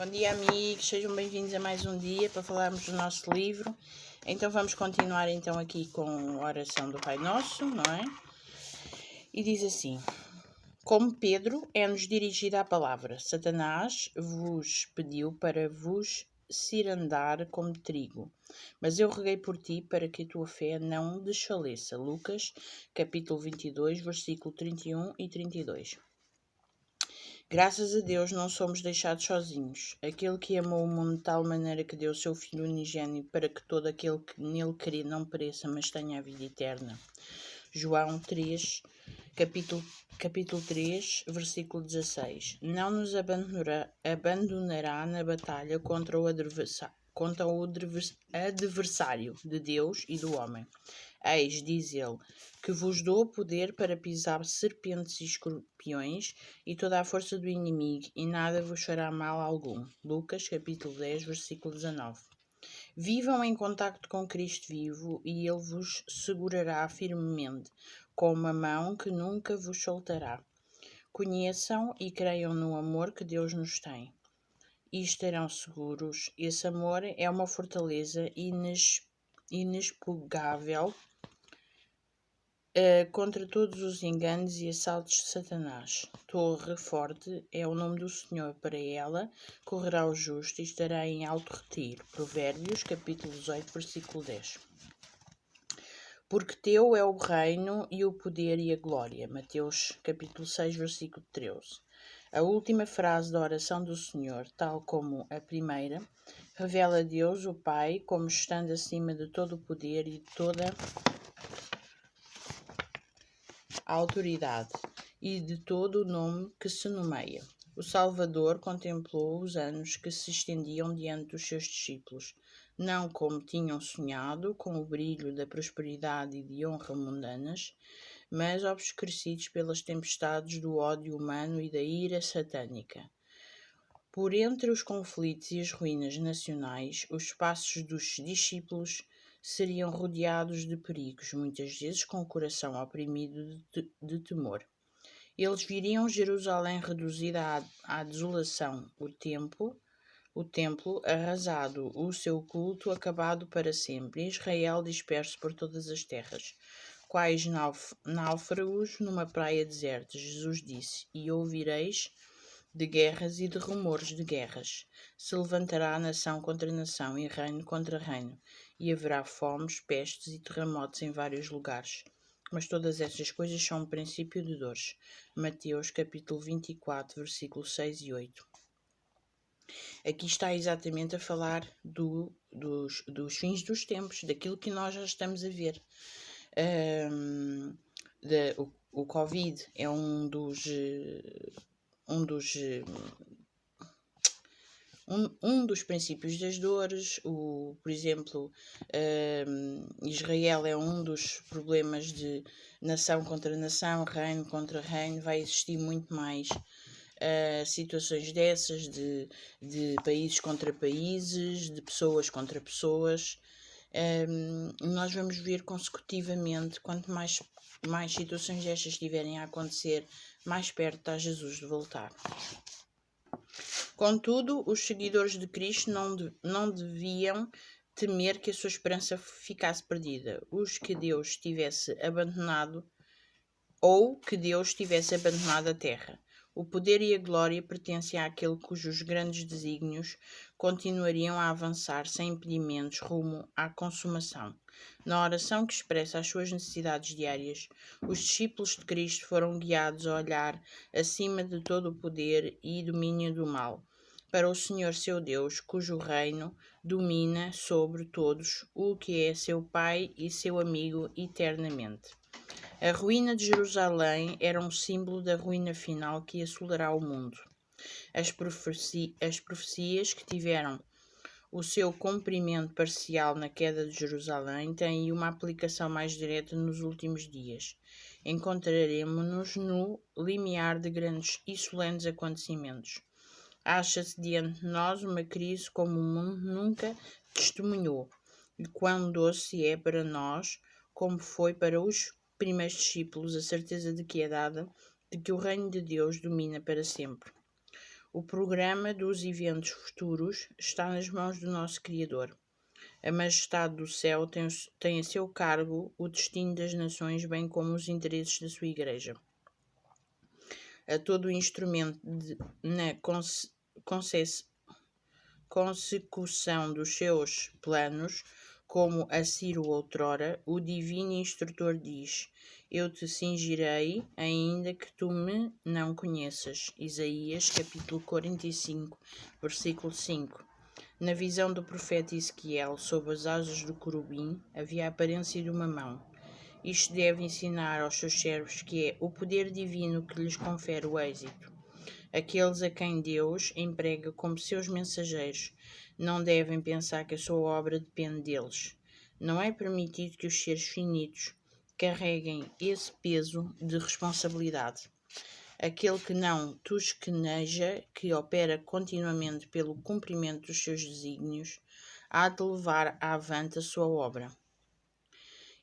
Bom dia, amigos, sejam bem-vindos a mais um dia para falarmos do nosso livro. Então vamos continuar então aqui com a oração do Pai Nosso, não é? E diz assim: como Pedro é-nos dirigida a palavra, Satanás vos pediu para vos cirandar como trigo, mas eu roguei por ti para que a tua fé não desfaleça. Lucas, capítulo 22, versículo 31 e 32. Graças a Deus não somos deixados sozinhos. Aquele que amou o mundo de tal maneira que deu o seu Filho unigênito para que todo aquele que nele crê não pereça, mas tenha a vida eterna. João 3, capítulo 3, versículo 16. Não nos abandonará na batalha contra o adversário de Deus e do homem. Eis, diz ele, que vos dou poder para pisar serpentes e escorpiões e toda a força do inimigo, e nada vos fará mal algum. Lucas, capítulo 10, versículo 19. Vivam em contacto com Cristo vivo e Ele vos segurará firmemente, com uma mão que nunca vos soltará. Conheçam e creiam no amor que Deus nos tem. E estarão seguros. Esse amor é uma fortaleza inexpugável contra todos os enganos e assaltos de Satanás. Torre forte é o nome do Senhor. Para ela correrá o justo e estará em alto retiro. Provérbios, capítulo 18, versículo 10. Porque teu é o reino e o poder e a glória. Mateus, capítulo 6, versículo 13. A última frase da oração do Senhor, tal como a primeira, revela Deus, o Pai, como estando acima de todo o poder e de toda a autoridade e de todo o nome que se nomeia. O Salvador contemplou os anos que se estendiam diante dos seus discípulos, não como tinham sonhado, com o brilho da prosperidade e de honra mundanas, mas obscurecidos pelas tempestades do ódio humano e da ira satânica. Por entre os conflitos e as ruínas nacionais, os passos dos discípulos seriam rodeados de perigos, muitas vezes com o coração oprimido de temor. Eles viriam Jerusalém reduzida à desolação, o templo arrasado, o seu culto acabado para sempre, Israel disperso por todas as terras. Quais náufragos numa praia deserta, Jesus disse, e ouvireis de guerras e de rumores de guerras. Se levantará nação contra nação e reino contra reino, e haverá fomes, pestes e terremotos em vários lugares. Mas todas estas coisas são um princípio de dores. Mateus capítulo 24, versículos 6 e 8. Aqui está exatamente a falar dos fins dos tempos, daquilo que nós já estamos a ver. O Covid é um dos princípios das dores. Por exemplo, Israel é um dos problemas de nação contra nação, reino contra reino. Vai existir muito mais situações dessas, de países contra países, de pessoas contra pessoas. Nós vamos ver consecutivamente, quanto mais situações destas estiverem a acontecer, mais perto está Jesus de voltar. Contudo, os seguidores de Cristo não deviam temer que a sua esperança ficasse perdida, os que Deus tivesse abandonado ou que Deus tivesse abandonado a terra. O poder e a glória pertencem àquele cujos grandes desígnios continuariam a avançar sem impedimentos rumo à consumação. Na oração que expressa as suas necessidades diárias, os discípulos de Cristo foram guiados a olhar acima de todo o poder e domínio do mal, para o Senhor seu Deus, cujo reino domina sobre todos, o que é seu Pai e seu amigo eternamente. A ruína de Jerusalém era um símbolo da ruína final que assolará o mundo. As profecias que tiveram o seu cumprimento parcial na queda de Jerusalém têm uma aplicação mais direta nos últimos dias. Encontraremos-nos no limiar de grandes e solenes acontecimentos. Acha-se diante de nós uma crise como o mundo nunca testemunhou, e quão doce é para nós, como foi para os primeiros discípulos, a certeza de que é dada de que o reino de Deus domina para sempre. O programa dos eventos futuros está nas mãos do nosso Criador. A majestade do céu tem a seu cargo o destino das nações, bem como os interesses da sua Igreja. A todo o instrumento na consecução dos seus planos, como a Ciro outrora, o divino instrutor diz: Eu te cingirei, ainda que tu me não conheças. Isaías, capítulo 45, versículo 5. Na visão do profeta Ezequiel, sob as asas do querubim, havia a aparência de uma mão. Isto deve ensinar aos seus servos que é o poder divino que lhes confere o êxito. Aqueles a quem Deus emprega como seus mensageiros não devem pensar que a sua obra depende deles. Não é permitido que os seres finitos carreguem esse peso de responsabilidade. Aquele que não tosqueneja, que opera continuamente pelo cumprimento dos seus desígnios, há de levar avante a sua obra.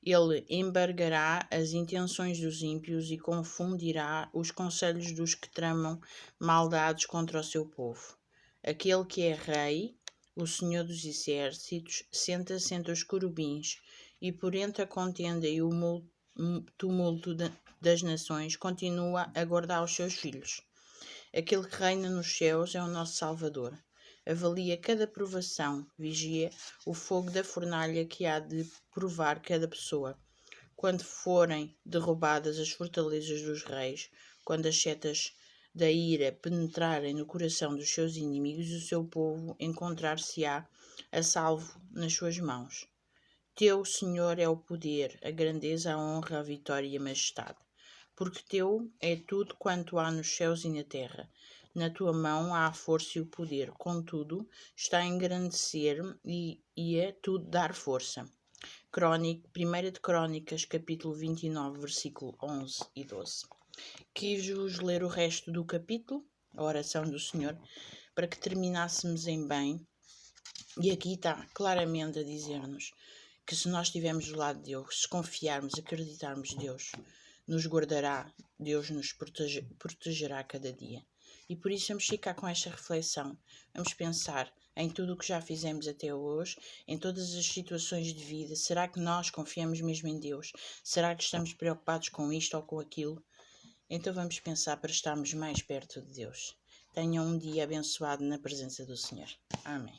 Ele embargará as intenções dos ímpios e confundirá os conselhos dos que tramam maldades contra o seu povo. Aquele que é rei, o Senhor dos exércitos, senta-se entre os querubins e por entre a contenda e o tumulto das nações continua a guardar os seus filhos. Aquele que reina nos céus é o nosso Salvador. Avalia cada provação, vigia o fogo da fornalha que há de provar cada pessoa. Quando forem derrubadas as fortalezas dos reis, quando as setas da ira penetrarem no coração dos seus inimigos, o seu povo encontrar-se-á a salvo nas suas mãos. Teu, Senhor, é o poder, a grandeza, a honra, a vitória e a majestade. Porque teu é tudo quanto há nos céus e na terra. Na tua mão há a força e o poder, contudo, está a engrandecer e a tudo dar força. 1 de Crónicas, capítulo 29, versículo 11 e 12. Quis-vos ler o resto do capítulo, a oração do Senhor, para que terminássemos em bem. E aqui está claramente a dizer-nos que se nós estivermos do lado de Deus, se confiarmos, acreditarmos, Deus nos guardará, Deus nos protegerá cada dia. E por isso vamos ficar com esta reflexão. Vamos pensar em tudo o que já fizemos até hoje, em todas as situações de vida. Será que nós confiamos mesmo em Deus? Será que estamos preocupados com isto ou com aquilo? Então vamos pensar para estarmos mais perto de Deus. Tenham um dia abençoado na presença do Senhor. Amém.